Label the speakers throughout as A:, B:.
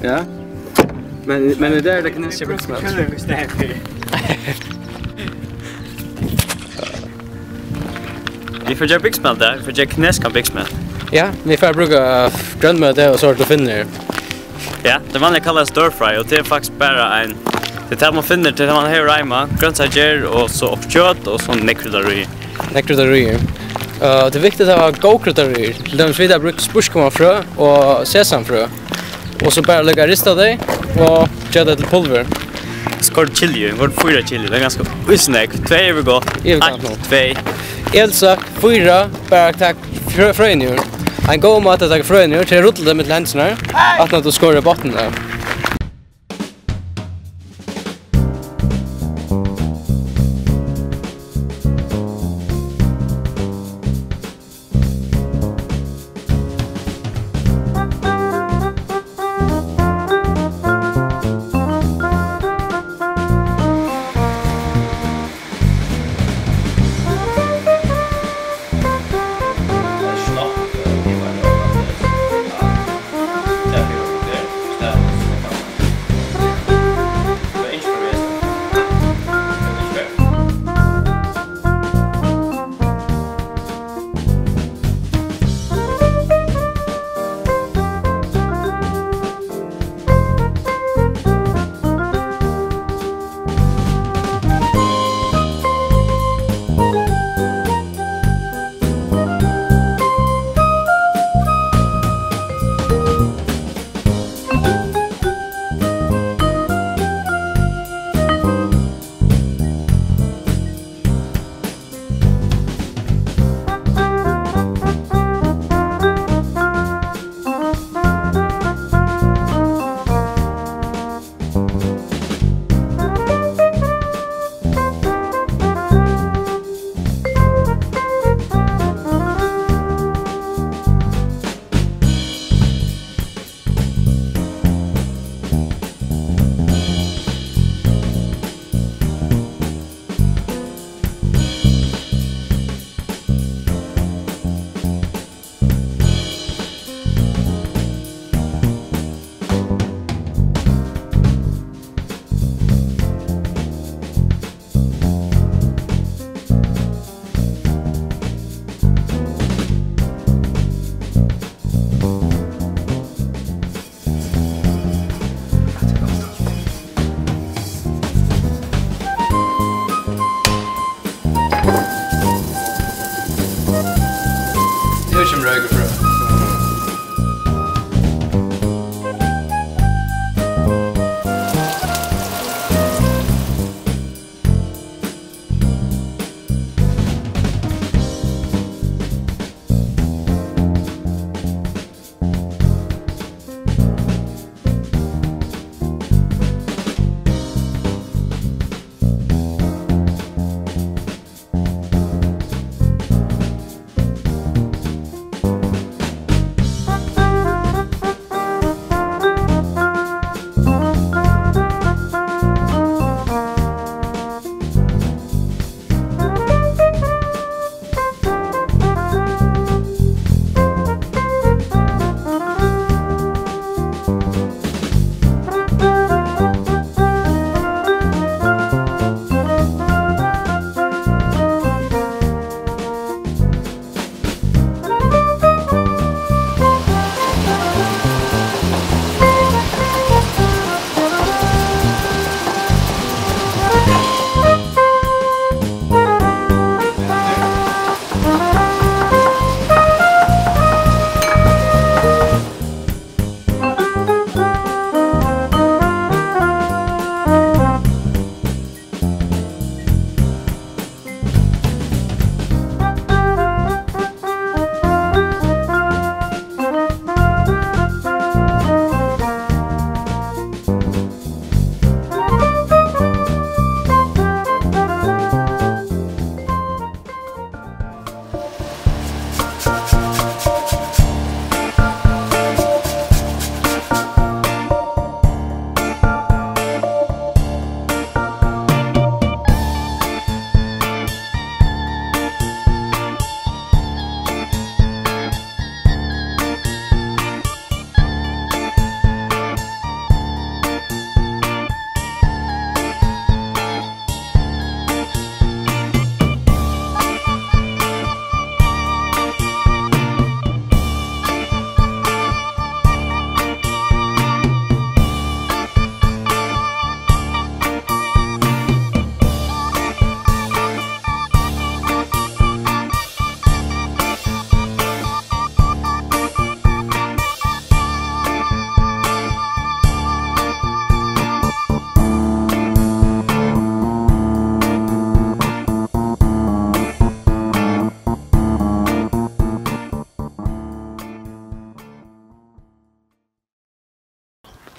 A: Ja. Men det där är det kinesiska biximat.
B: Vi får göra biximat där, vi får göra kinesiskan biximat.
A: Ja, vi får bruka grönnmöte och sort och finner.
B: Ja, det vanliga kallas stirfry och det är faktiskt bara en... Det är man finner till man har rejma, grönsaker och så kött och så nekrydderier.
A: Nekrydderier. Det är viktigt att ha gåkrydderier. De vidare brukar Spískummanfræ och Sesamfræ. Och så bara lägga rista det och göra det till pulver.
B: Skårt chili, vårt 4 chili, det är ganska usnäck. 2 är vi gott. 1, 2.
A: Elsa, 4, bara tack fröjnjur. En god mat att ta fröjnjur till ruttla det med länserna. Att du skårar botten där.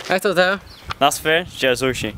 A: Hetta det.
B: Nästa för gör sushi.